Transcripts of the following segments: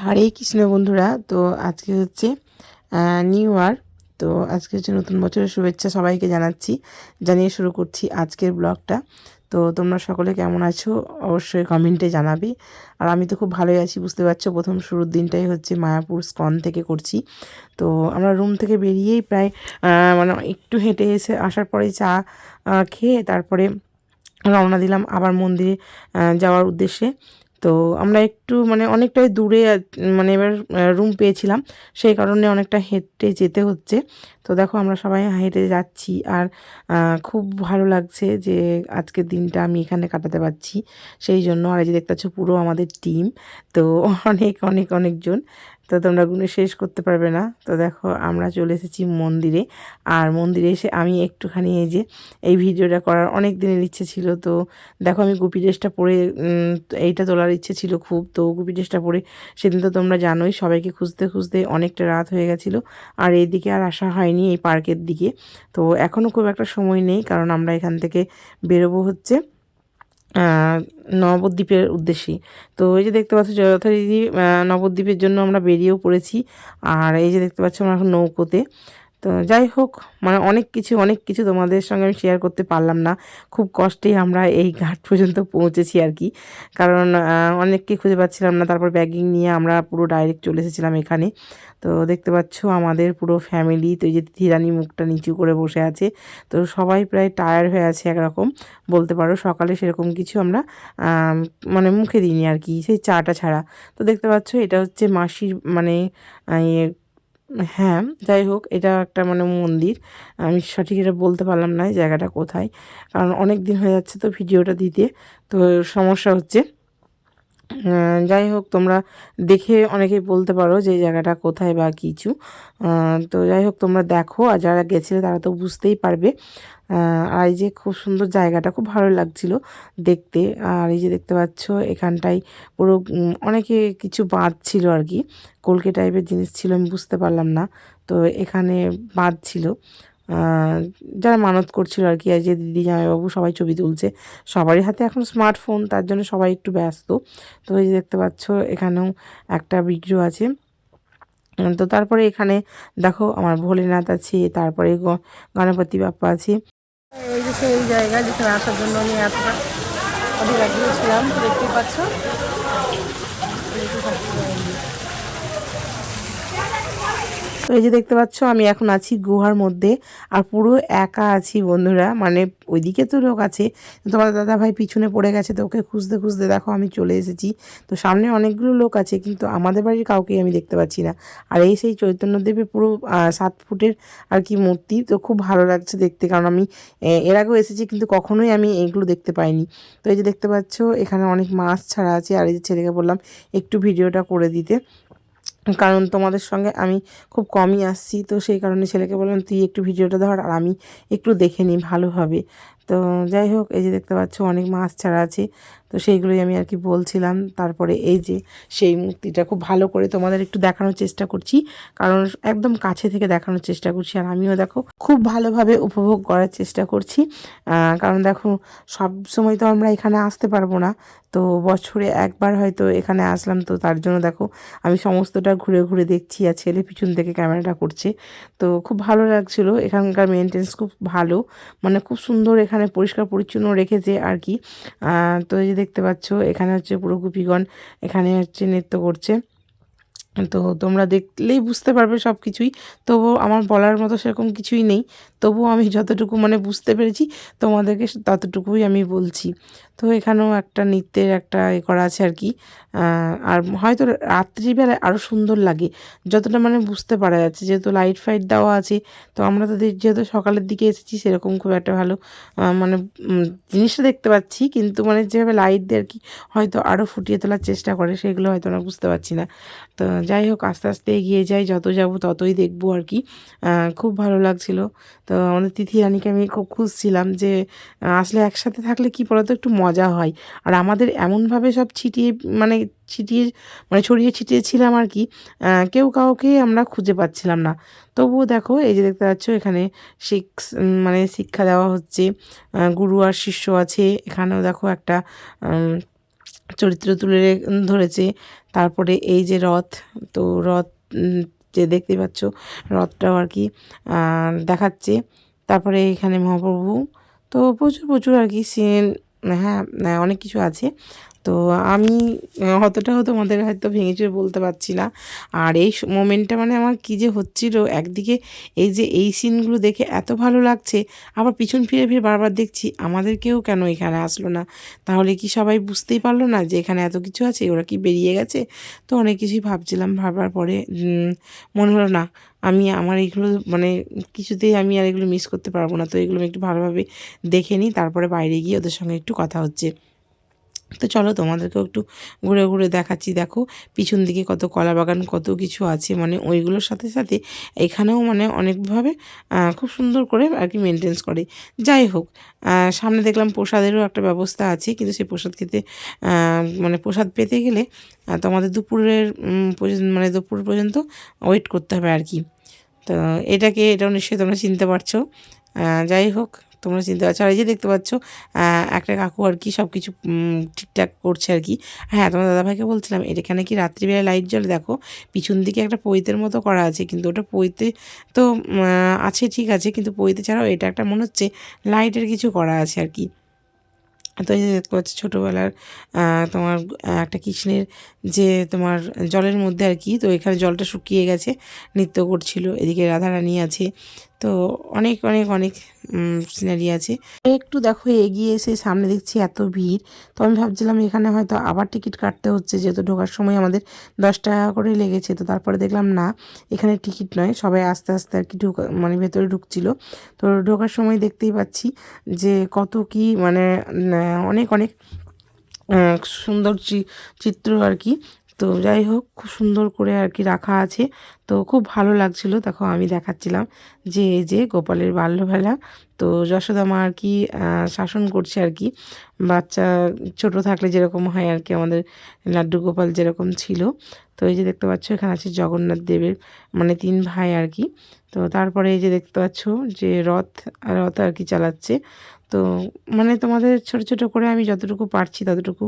হরে কৃষ্ণ বন্ধুরা। তো আজকে হচ্ছে নিউ ইয়ার। তো আজকে হচ্ছে নতুন বছরের শুভেচ্ছা সবাইকে জানিয়ে শুরু করছি আজকের ব্লগটা। তো তোমরা সকলে কেমন আছো অবশ্যই কমেন্টে জানাবে। আর আমি তো খুব ভালোই আছি, বুঝতে পারছো। প্রথম শুরুর দিনটাই হচ্ছে মায়াপুর স্কন থেকে করছি। তো আমরা রুম থেকে বেরিয়েই প্রায় মানে একটু হেঁটে আসার পরে চা খেয়ে তারপরে রওনা দিলাম আবার মন্দিরে যাওয়ার উদ্দেশ্যে। তো আমরা একটু মানে অনেকটাই দূরে মানে এবার রুম পেয়েছিলাম, সেই কারণে অনেকটা হেঁটে যেতে হচ্ছে। তো দেখো আমরা সবাই হেঁটে যাচ্ছি আর খুব ভালো লাগছে যে আজকের দিনটা আমি এখানে কাটাতে পারছি সেই জন্য। আর এই যে দেখতে পাচ্ছ পুরো আমাদের টিম। তো অনেক অনেক অনেকজন, তো তোমরা গুণে শেষ করতে পারবে না। তো দেখো আমরা চলে এসেছি মন্দিরে। আর মন্দিরে এসে আমি একটুখানি এই ভিডিওটা করার অনেক দিনের ইচ্ছে ছিল। তো দেখো আমি গুপি ড্রেসটা পরে এইটা তোলার ইচ্ছে ছিল খুব। তো গুপি ড্রেসটা পরে সেদিন তো তোমরা জানোই সবাইকে খুঁজতে খুঁজতে অনেকটা রাত হয়ে গেছিলো। আর এইদিকে আর আসা হয়নি এই পার্কের দিকে। তো এখনও খুব একটা সময় নেই, কারণ আমরা এখান থেকে বেরোবো হচ্ছে নবদ্বীপের উদ্দেশ্যেই। তো এই যে দেখতে পাচ্ছ যথারীতি নবদ্বীপের জন্য আমরা বেরিয়েও পড়েছি। আর এই যে দেখতে পাচ্ছ আমরা এখন নৌকোতে। তো যাই হোক, মানে অনেক কিছু তোমাদের সঙ্গে আমি শেয়ার করতে পারলাম না। খুব কষ্টেই আমরা এই ঘাট পর্যন্ত পৌঁছেছি আর কি, কারণ অনেককে খুঁজে পাচ্ছিলাম না। তারপর ব্যাগিং নিয়ে আমরা পুরো ডাইরেক্ট চলে এসেছিলাম এখানে। তো দেখতে পাচ্ছ আমাদের পুরো ফ্যামিলি। তো এই যে তিথিরানী মুখটা নিচু করে বসে আছে। তো সবাই প্রায় টায়ার্ড হয়ে আছে একরকম বলতে পারো। সকালে সেরকম কিছু আমরা মানে মুখে দিইনি আর কি, সেই চাটা ছাড়া। তো দেখতে পাচ্ছ এটা হচ্ছে মাসির মানে হ্যাঁ, যাই হোক, এটা একটা মানে মন্দির। আমি সঠিক এটা বলতে পারলাম না এই জায়গাটা কোথায়, কারণ অনেক দিন হয়ে যাচ্ছে তো ভিডিওটা দিতে। তো সমস্যা হচ্ছে। যাই হোক, তোমরা দেখে অনেকেই বলতে পারো যে এই জায়গাটা কোথায় বা কিছু। তো যাই হোক তোমরা দেখো, আর যারা গেছিলে তারা তো বুঝতেই পারবে। আর এই যে খুব সুন্দর জায়গাটা, খুব ভালো লাগছিল দেখতে। আর এই যে দেখতে পাচ্ছ এখানটায় পুরো অনেকে কিছু বাঁধ ছিল আর কি, কলকে টাইপের জিনিস ছিল, আমি বুঝতে পারলাম না। তো এখানে বাঁধ ছিল, যারা মানত করছিল আর কি। আর যে দিদি জামাইবাবু সবাই ছবি তুলছে, সবারই হাতে এখন স্মার্টফোন, তার জন্য সবাই একটু ব্যস্ত। তো এই যে দেখতে পাচ্ছ এখানেও একটা বিগ্রহ আছে। তো তারপরে এখানে দেখো আমার ভোলেনাথ আছে, তারপরে গণপতি বাপ্পা আছে। এই যে সেই জায়গা যেখানে আসার জন্য আমি এতটা অধীর আগ্রহী ছিলাম, দেখতেই পাচ্ছ। তো এই যে দেখতে পাচ্ছ আমি এখন আছি গুহার মধ্যে, আর পুরো একা আছি বন্ধুরা। মানে ওইদিকে তো লোক আছে, তোমার দাদা ভাই পিছনে পড়ে গেছে, তো ওকে খুঁজতে খুঁজতে দেখো আমি চলে এসেছি। তো সামনে অনেকগুলো লোক আছে, কিন্তু আমাদের বাড়ির কাউকেই আমি দেখতে পাচ্ছি না। আর এই সেই চৈতন্যদেবের পুরো 7 ফুটের আর কি মূর্তি। তো খুব ভালো লাগছে দেখতে, কারণ আমি এর আগেও এসেছি কিন্তু কখনোই আমি এইগুলো দেখতে পাইনি। তো এই যে দেখতে পাচ্ছ এখানে অনেক মাছ ছাড়া আছে। আর এই যে ছেলেকে বললাম একটু ভিডিওটা করে দিতে, কারণ তোমাদের সঙ্গে আমি খুব কমই আসছি। তো সেই কারণে ছেলেকে বললাম তুই একটু ভিডিওটা ধর আর আমি একটু দেখে নিই ভালোভাবে। তো যাই হোক, এই যে দেখতে পাচ্ছ অনেক মাছ ছাড়া আছে। তো সেইগুলোই আমি আর কি বলছিলাম। তারপরে এই যে সেই মূর্তিটা খুব ভালো করে তোমাদের একটু দেখানোর চেষ্টা করছি, কারণ একদম কাছে থেকে দেখানোর চেষ্টা করছি। আর আমিও দেখো খুব ভালোভাবে উপভোগ করার চেষ্টা করছি, কারণ দেখো সব সময় তো আমরা এখানে আসতে পারবো না। তো বছরে একবার হয়তো এখানে আসলাম, তো তার জন্য দেখো আমি সমস্তটা ঘুরে ঘুরে দেখছি, আর ছেলে পিছন থেকে ক্যামেরাটা করছে। তো খুব ভালো লাগছিল। এখানকার মেনটেন্স খুব ভালো, মানে খুব সুন্দর, এখানে পরিষ্কার পরিচ্ছন্ন রেখেছে আর কি। তো এই যে দেখতে পাচ্ছ এখানে হচ্ছে পুরো গোপীগণ এখানে হচ্ছে নৃত্য করছে। তো তোমরা দেখলেই বুঝতে পারবে সব কিছুই। তবুও আমার বলার মতো সেরকম কিছুই নেই, তবুও আমি যতটুকু মানে বুঝতে পেরেছি তোমাদেরকে ততটুকুই আমি বলছি। তো এখানেও একটা নৃত্যের একটা করা আছে আর কি। আর হয়তো রাত্রিবেলায় আরও সুন্দর লাগে যতটা মানে বুঝতে পারা যাচ্ছে, যেহেতু লাইট ফাইট দেওয়া আছে। তো আমরা তো যেহেতু সকালের দিকে এসেছি সেরকম খুব একটা ভালো মানে জিনিসটা দেখতে পাচ্ছি, কিন্তু মানে যেভাবে লাইট দিয়ে আর কি হয়তো আরও ফুটিয়ে তোলার চেষ্টা করে, সেগুলো হয়তো আমরা বুঝতে পারছি না। তো যাই হোক, আস্তে আস্তে এগিয়ে যাই, যত যাব ততই দেখবো আর কি। খুব ভালো লাগছিল। তো আমাদের তিথি রানীকে আমি খুব খুঁজছিলাম যে আসলে একসাথে থাকলে কি বলতো একটু মজা হয়। আর আমাদের এমনভাবে সব মানে ছিটিয়ে মানে ছড়িয়ে ছিটিয়ে ছিলাম আর কি, কেউ কাউকে আমরা খুঁজে পাচ্ছিলাম না। তবুও দেখো এই যে দেখতে পাচ্ছ এখানে মানে শিক্ষা দেওয়া হচ্ছে, গুরু আর শিষ্য আছে। এখানেও দেখো একটা চরিত্র তুলে ধরেছে। তারপরে এই যে রথ, তো রথ যে দেখতে পাচ্ছ রথটাও আর কি দেখাচ্ছে। তারপরে এখানে মহাপ্রভু, তো প্রচুর প্রচুর আর কি সিন, হ্যাঁ অনেক কিছু আছে। তো আমি অতটাও তোমাদের হয়তো ভেঙে চুরে বলতে পারছি না। আর এই মোমেন্টটা মানে আমার কী যে হচ্ছিল, একদিকে এই যে এই সিনগুলো দেখে এত ভালো লাগছে, আবার পিছন ফিরে ফিরে বারবার দেখছি আমাদেরকেও কেন এখানে আসলো না, তাহলে কি সবাই বুঝতেই পারলো না যে এখানে এত কিছু আছে, ওরা কি বেরিয়ে গেছে। তো অনেক কিছুই ভাবছিলাম, ভাবার পরে মনে হলো না, আমি আমার এইগুলো মানে কিছুতেই আমি আর এগুলো মিস করতে পারবো না। তো এগুলো আমি একটু ভালোভাবে দেখে নিই, তারপরে বাইরে গিয়ে ওদের সঙ্গে একটু কথা হচ্ছে। তো চলো তোমাদেরকেও একটু ঘুরে ঘুরে দেখাচ্ছি। দেখো পিছন দিকে কত কলা বাগান, কত কিছু আছে, মানে ওইগুলোর সাথে সাথে এখানেও মানে অনেকভাবে খুব সুন্দর করে আর কি মেনটেন্স করে। যাই হোক, সামনে দেখলাম প্রসাদেরও একটা ব্যবস্থা আছে, কিন্তু সেই প্রসাদ খেতে মানে প্রসাদ পেতে গেলে তোমাদের দুপুরের মানে দুপুর পর্যন্ত ওয়েট করতে হবে আর কি। তো এটাও নিশ্চয়ই তোমরা চিনতে পারছো। যাই হোক, তোমরা চিনতে পারছো। আর এই যে দেখতে পাচ্ছ একটা কাকু আর কি সব কিছু ঠিকঠাক করছে আর কি। হ্যাঁ, তোমার দাদাভাইকে বলছিলাম এখানে কি রাত্রিবেলা লাইট জ্বলে, দেখো পিছন দিকে একটা পৈতের মতো করা আছে, কিন্তু ওটা পৈতে তো আছে ঠিক আছে, কিন্তু পৈতে ছাড়াও এটা একটা মনে হচ্ছে লাইটের কিছু করা আছে আর কি। তো এই যে দেখতে পাচ্ছি ছোটোবেলার তোমার একটা কৃষ্ণের যে তোমার জলের মধ্যে আর কি, তো এখানে জলটা শুকিয়ে গেছে, নৃত্য করছিল। এদিকে রাধারানী আছে, তো অনেক অনেক অনেক সিনারি আছে। একটু দেখো এগিয়ে এসে সামনে দেখছি এত ভিড়, তো আমি ভাবছিলাম এখানে হয়তো আবার টিকিট কাটতে হচ্ছে, যেহেতু ঢোকার সময় আমাদের 10 টাকা করে লেগেছে। তো তারপরে দেখলাম না, এখানে টিকিট নয়, সবাই আস্তে আস্তে আর কি মানে ভেতরে ঢুকছিল। তো ঢোকার সময় দেখতেই পাচ্ছি যে কত কি মানে অনেক অনেক সুন্দর চিত্র আর কি। তো যাই হোক, খুব সুন্দর করে আর কি রাখা আছে, তো খুব ভালো লাগছিল। দেখো আমি দেখাচ্ছিলাম যে এই যে গোপালের বাল্যবেলা, তো যশোদা মা আর কি শাসন করছে আর কি, বাচ্চা ছোট থাকলে যেরকম হয় আর কি, আমাদের লাড্ডু গোপাল যেরকম ছিল। তো এই যে দেখতে পাচ্ছ এখানে আছে জগন্নাথ দেবের মানে 3 ভাই আর কি। তো তারপরে এই যে দেখতে পাচ্ছ যে রথ রথ আর কি চালাচ্ছে। তো মানে তোমাদের ছোট ছোট করে আমি যতটুকু পারছি ততটুকু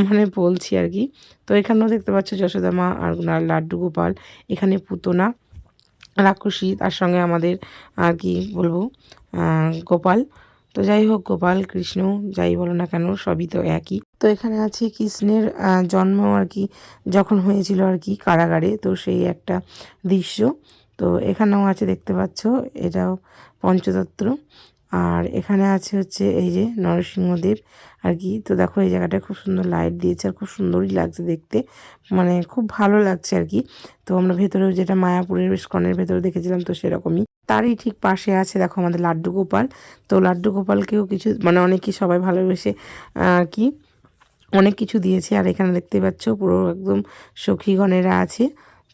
মানে বলছি আর কি। তো এখানেও দেখতে পাচ্ছ যশোদা মা আর লাড্ডু গোপাল, এখানে পুতনা রাক্ষসী, তার সঙ্গে আমাদের আর কি বলবো গোপাল। তো যাই হোক, গোপাল কৃষ্ণ যাই বলো না কেন সবই তো একই। তো এখানে আছে কৃষ্ণের জন্ম আর কি যখন হয়েছিল আর কি কারাগারে, তো সেই একটা দৃশ্য। তো এখানেও আছে দেখতে পাচ্ছ, এটাও পঞ্চতত্ত্ব। আর এখানে আছে হচ্ছে এই যে নরসিংহদেব আর কি। তো দেখো এই জায়গাটা খুব সুন্দর লাইট দিয়েছে, আর খুব সুন্দরই লাগছে দেখতে, মানে খুব ভালো লাগছে আর কি। তো আমরা ভেতরেও যেটা মায়াপুরের ইস্কনের ভেতরে দেখেছিলাম, তো সেরকমই তারই ঠিক পাশে আছে দেখো আমাদের লাড্ডু গোপাল। তো লাড্ডু গোপালকেও কিছু মানে অনেকেই সবাই ভালোবেসে আর কি অনেক কিছু দিয়েছে। আর এখানে দেখতে পাচ্ছ পুরো একদম সখীগণেরা আছে,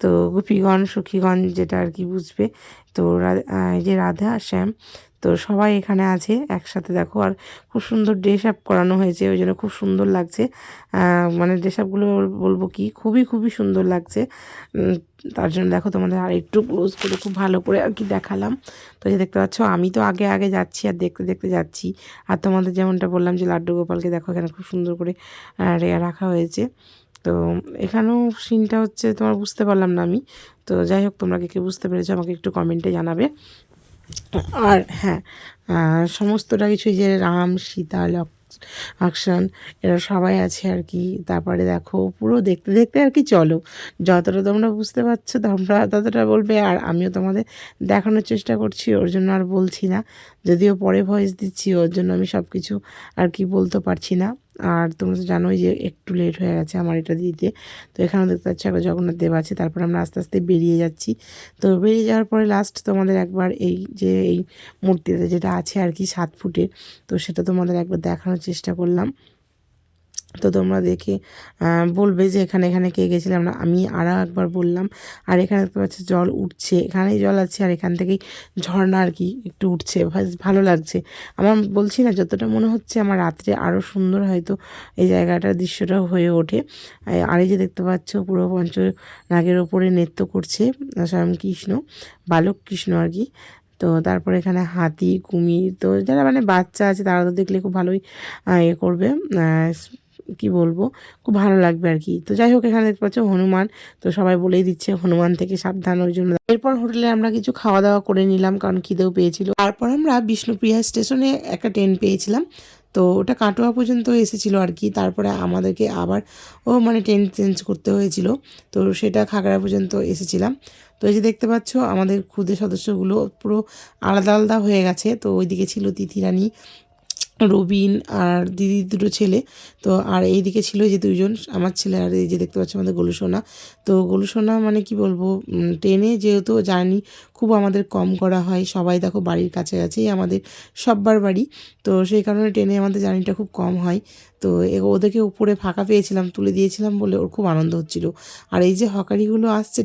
তো গোপীগণ সখীগণ যেটা আর কি বুঝবে। তো এই যে রাধা শ্যাম, তো সবাই এখানে আছে একসাথে দেখো। আর খুব সুন্দর ড্রেস আপ করানো হয়েছে, ওই জন্য খুব সুন্দর লাগছে। মানে ড্রেস আপগুলো বলবো কি খুবই খুবই সুন্দর লাগছে। তার জন্য দেখো তোমাদের আর একটু ক্লোজ করে খুব ভালো করে আর কি দেখালাম। তো এই যে দেখতে পাচ্ছ আমি তো আগে আগে যাচ্ছি আর দেখতে দেখতে যাচ্ছি। আর তোমাদের যেমনটা বললাম যে লাড্ডু গোপালকে দেখো এখানে খুব সুন্দর করে রাখা হয়েছে। তো এখানেও সিনটা হচ্ছে তোমার বুঝতে পারলাম না আমি। তো যাই হোক, তোমরা কে বুঝতে পেরেছো আমাকে একটু কমেন্টে জানাবে। আর হ্যাঁ, সমস্তটা কিছুই যে রাম সীতা লক্ষ্মণ এরা সবাই আছে আর কি। তারপরে দেখো পুরো দেখতে দেখতে আর কি চলো, যতটা তোমরা বুঝতে পারছো তোমরা ততটা বলবে, আর আমিও তোমাদের দেখানোর চেষ্টা করছি, ওর জন্য আর বলছি না। যদিও পরে ভয়েস দিচ্ছি, ওর জন্য আমি সব কিছু আর কি বলতে পারছি না। আর তোমরা তো জানোই যে একটু লেট হয়ে গেছে আমার এটা দিতে। তো এখানেও দেখতে পাচ্ছি একটা জগন্নাথ দেব আছে। তারপর আমরা আস্তে আস্তে বেরিয়ে যাচ্ছি। তো বেরিয়ে যাওয়ার পরে লাস্ট তোমাদের একবার এই যে এই মূর্তিটা যেটা আছে আর কি 7 ফুটের, তো সেটা তোমাদের একবার দেখানোর চেষ্টা করলাম। তো তোমরা দেখে বলবে যে এখানে এখানে কে গেছিলাম না, আমি আরও একবার বললাম। আর এখানে দেখতে পাচ্ছি জল উঠছে, এখানেই জল আছে, আর এখান থেকেই ঝর্ণা আর কি একটু উঠছে, ভালো লাগছে আমার। বলছি না, যতটা মনে হচ্ছে আমার রাত্রে আরও সুন্দর হয়তো এই জায়গাটার দৃশ্যটা হয়ে ওঠে। আর এই যে দেখতে পাচ্ছ পুরো পঞ্চনাগের ওপরে নৃত্য করছে স্বয়ং কৃষ্ণ, বালক কৃষ্ণ আর কি। তো তারপরে এখানে হাতি কুমির, তো যারা মানে বাচ্চা আছে তারা তো দেখলে খুব ভালোই করবে কি বলবো, খুব ভালো লাগবে আর কি। তো যাই হোক, এখানে দেখতে পাচ্ছ হনুমান, তো সবাই বলেই দিচ্ছে হনুমান থেকে সাবধান, ওই জন্য। এরপর হোটেলে আমরা কিছু খাওয়া দাওয়া করে নিলাম, কারণ খিদেও পেয়েছিল। তারপর আমরা বিষ্ণুপ্রিয়া স্টেশনে একটা ট্রেন পেয়েছিলাম, তো ওটা কাটোয়া পর্যন্ত এসেছিলো আর কি। তারপরে আমাদেরকে আবার মানে ট্রেন চেঞ্জ করতে হয়েছিল, তো সেটা খাগড়া পর্যন্ত এসেছিলাম। তো এই যে দেখতে পাচ্ছ আমাদের ক্ষুদে সদস্যগুলো পুরো আলাদা আলাদা হয়ে গেছে। তো ওইদিকে ছিল তিথিরানী, রবিন আর দিদির দুটো ছেলে। তো আর এইদিকে ছিল যে দুইজন আমার ছেলে, আর এই যে দেখতে পাচ্ছ আমাদের গোলুসোনা। তো গোলুসোনা মানে কি বলবো, ট্রেনে যেহেতু জার্নি খুব আমাদের কম করা হয়, সবাই দেখো বাড়ির কাছাকাছি আমাদের সব্বার বাড়ি, তো সেই কারণে ট্রেনে আমাদের জার্নিটা খুব কম হয়। তো ওদেরকে উপরে ফাঁকা পেয়েছিলাম, তুলে দিয়েছিলাম বলে ওর খুব আনন্দ হচ্ছিল। আর এই যে হকারিগুলো আসছে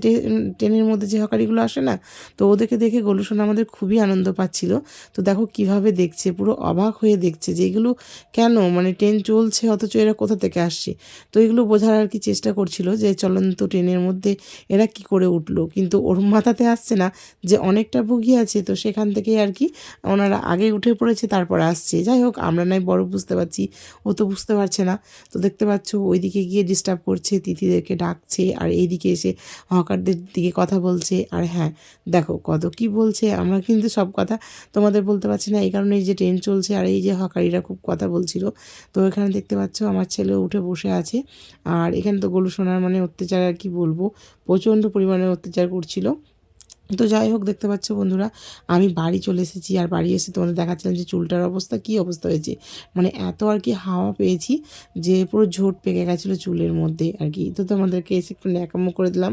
ট্রেনের মধ্যে, যে হকারিগুলো আসে না, তো ওদেরকে দেখে গোলুসোনা আমাদের খুবই আনন্দ পাচ্ছিল। তো দেখো কিভাবে দেখছে, পুরো অবাক হয়ে দেখছে যে এগুলো কেন, মানে ট্রেন চলছে অথচ এরা কোথা থেকে আসছে। তো এগুলো বোঝার আর কি চেষ্টা করছিল যে চলন্ত ট্রেনের মধ্যে এরা কি করে উঠলো, কিন্তু ওর মাথাতে আসছে না যে অনেকটা বগি আছে, তো সেখান থেকে আর কি ওনারা আগে উঠে পড়েছে, তারপর আসছে। যাই হোক, আমরা নয় বড় বুঝতে পারছি, ও তো বুঝতে পারছে না। তো দেখতে পাচ্ছ ওইদিকে গিয়ে ডিস্টার্ব করছে, তিথিদেরকে ডাকছে, আর এইদিকে এসে হকারদের দিকে কথা বলছে। আর হ্যাঁ, দেখো কত কি বলছে, আমরা কিন্তু সব কথা তোমাদের বলতে পারছি না, এই কারণে এই যে ট্রেন চলছে আর এই যে হকারিরা খুব কথা বলছিল। তো এখানে দেখতে পাচ্ছ আমার ছেলে উঠে বসে আছে, আর এখানে তো গোলুসোনার মানে অত্যাচার আর কি বলবো, প্রচণ্ড পরিমাণে অত্যাচার করছিল। তো যাই হোক, দেখতে পাচ্ছ বন্ধুরা আমি বাড়ি চলে এসেছি, আর বাড়ি এসে তোমাদের দেখাচ্ছিলাম যে চুলটার অবস্থা কী অবস্থা হয়েছে। মানে এত আর কি হাওয়া পেয়েছি যে পুরো ঝোট পেকে গেছিলো চুলের মধ্যে আর কি। তো তোমাদেরকে এসে একটু ন্যাকামো করে দিলাম।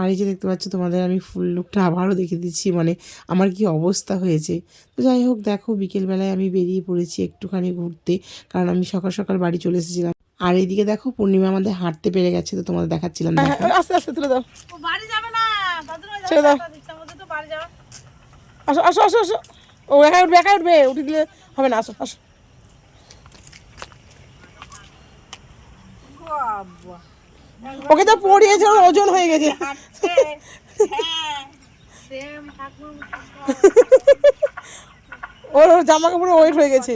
আর এই যে দেখতে পাচ্ছ তোমাদের আমি ফুল লুকটা আবারও দেখে দিচ্ছি, মানে আমার কি অবস্থা হয়েছে। তো যাই হোক, দেখো বিকেলবেলায় আমি বেরিয়ে পড়েছি একটুখানি ঘুরতে, কারণ আমি সকাল সকাল বাড়ি চলে এসেছিলাম। আর এইদিকে দেখো পূর্ণিমা আমাদের হাঁটতে পেরে গেছে, তো তোমাদের দেখাচ্ছিলাম। আস্তে আস্তে তুলে দাও, বাড়ি যাবে না, ছেড়ে দাও, আসো আসো আসো আসো, ও একা উঠবে, একা উঠবে, উঠে দিলে হবে না, আসো আসো। ওকে তো পড়িয়েছে, ওর ওজন হয়ে গেছে। ওর জামা কাপড়ে ওয়েট হয়ে গেছে।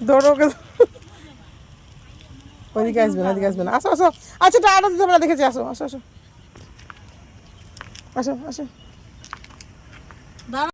দৌড়োকে ওইদিকে আসবে না, ওইদিকে আসবে না, আসো আসো। আচ্ছা টাটা দিতে হবে না, দেখেছি, আসো আসো আসো আসো আসো।